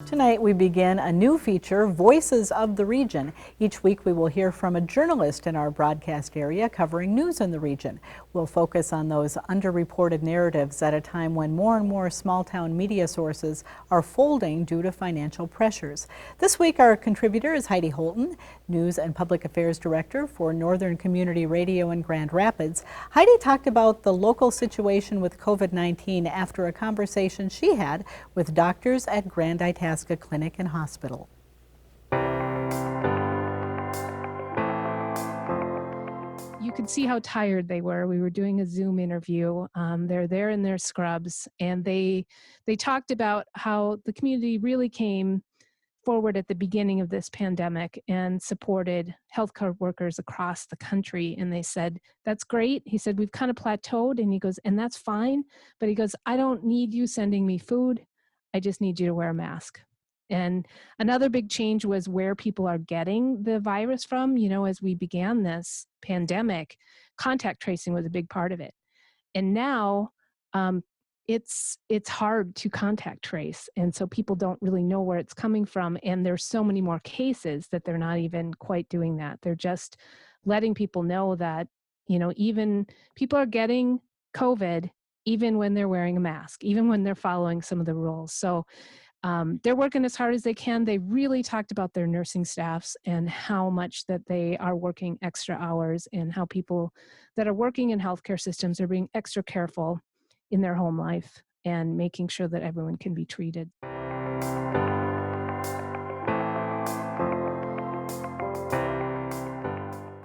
Tonight we begin a new feature, Voices of the Region. Each week we will hear from a journalist in our broadcast area covering news in the region. We'll focus on those underreported narratives at a time when more and more small-town media sources are folding due to financial pressures. This week our contributor is Heidi Holtan, News and Public Affairs Director for Northern Community Radio in Grand Rapids. Heidi talked about the local situation with COVID-19 after a conversation she had with doctors at Grand Itasca Clinic and Hospital. You could see how tired they were. We were doing a Zoom interview. They're there in their scrubs, and they talked about how the community really came forward at the beginning of this pandemic and supported healthcare workers across the country. And they said, that's great. He said, we've kind of plateaued. And he goes, and that's fine. But he goes, I don't need you sending me food. I just need you to wear a mask. And another big change was where people are getting the virus from. You know, as we began this pandemic, contact tracing was a big part of it. And now it's hard to contact trace. And so people don't really know where it's coming from. And there's so many more cases that they're not even quite doing that. They're just letting people know that, you know, even people are getting COVID, even when they're wearing a mask, even when they're following some of the rules. So they're working as hard as they can. They really talked about their nursing staffs and how much that they are working extra hours and how people that are working in healthcare systems are being extra careful in their home life and making sure that everyone can be treated.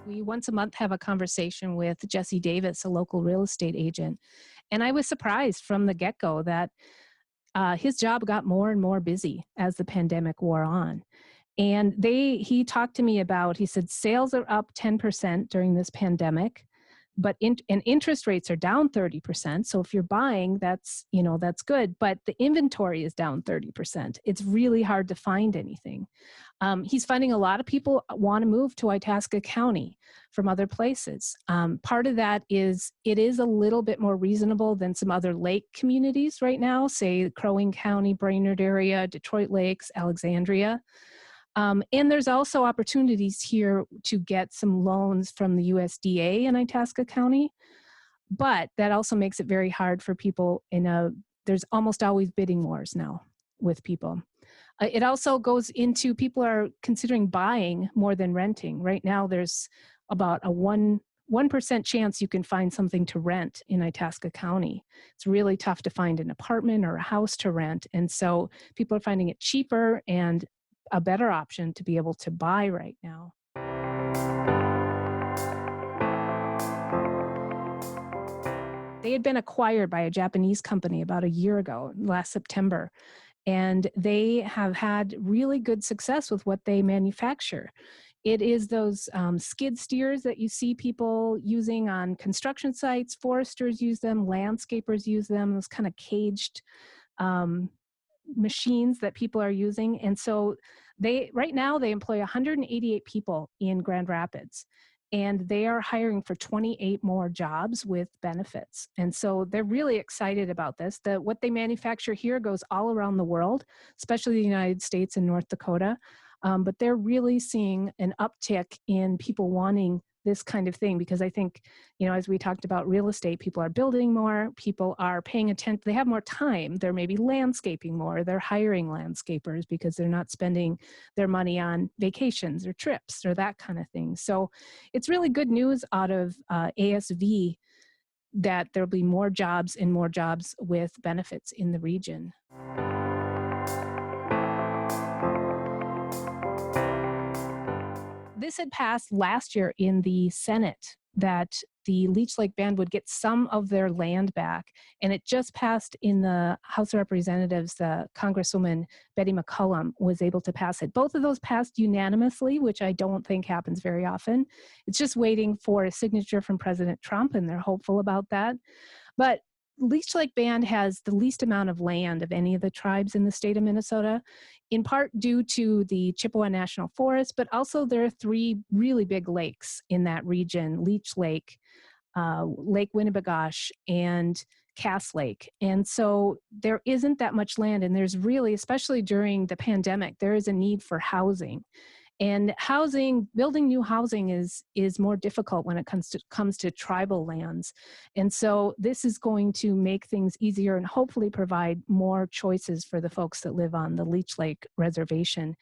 We once a month have a conversation with Jesse Davis, a local real estate agent. And I was surprised from the get-go that his job got more and more busy as the pandemic wore on. And he talked to me about, he said, sales are up 10% during this pandemic, but interest rates are down 30%. So if you're buying, that's good. But the inventory is down 30%. It's really hard to find anything. He's finding a lot of people want to move to Itasca County from other places. Part of that is it is a little bit more reasonable than some other lake communities right now, say Crow Wing County, Brainerd area, Detroit Lakes, Alexandria. And there's also opportunities here to get some loans from the USDA in Itasca County, but that also makes it very hard for people there's almost always bidding wars now with people. It also goes into people are considering buying more than renting. Right now, there's about a 1% chance you can find something to rent in Itasca County. It's really tough to find an apartment or a house to rent. And so people are finding it cheaper and a better option to be able to buy right now. They had been acquired by a Japanese company about a year ago, last September. And they have had really good success with what they manufacture. It is those skid steers that you see people using on construction sites. Foresters use them, landscapers use them, those kind of caged machines that people are using. And so right now they employ 188 people in Grand Rapids. And they are hiring for 28 more jobs with benefits. And so they're really excited about this. What they manufacture here goes all around the world, especially the United States and North Dakota. But they're really seeing an uptick in people wanting this kind of thing, because I think, you know, as we talked about real estate, people are building more, people are paying attention, they have more time, they're maybe landscaping more, they're hiring landscapers because they're not spending their money on vacations or trips or that kind of thing. So it's really good news out of ASV that there'll be more jobs and more jobs with benefits in the region. This had passed last year in the Senate that the Leech Lake Band would get some of their land back. And it just passed in the House of Representatives. The Congresswoman Betty McCollum was able to pass it. Both of those passed unanimously, which I don't think happens very often. It's just waiting for a signature from President Trump, and they're hopeful about that. But Leech Lake Band has the least amount of land of any of the tribes in the state of Minnesota, in part due to the Chippewa National Forest, but also there are 3 really big lakes in that region, Leech Lake, Lake Winnebagosh, and Cass Lake. And so there isn't that much land, and there's really, especially during the pandemic, there is a need for housing. And housing, building new housing is more difficult when it comes to tribal lands. And so this is going to make things easier and hopefully provide more choices for the folks that live on the Leech Lake Reservation.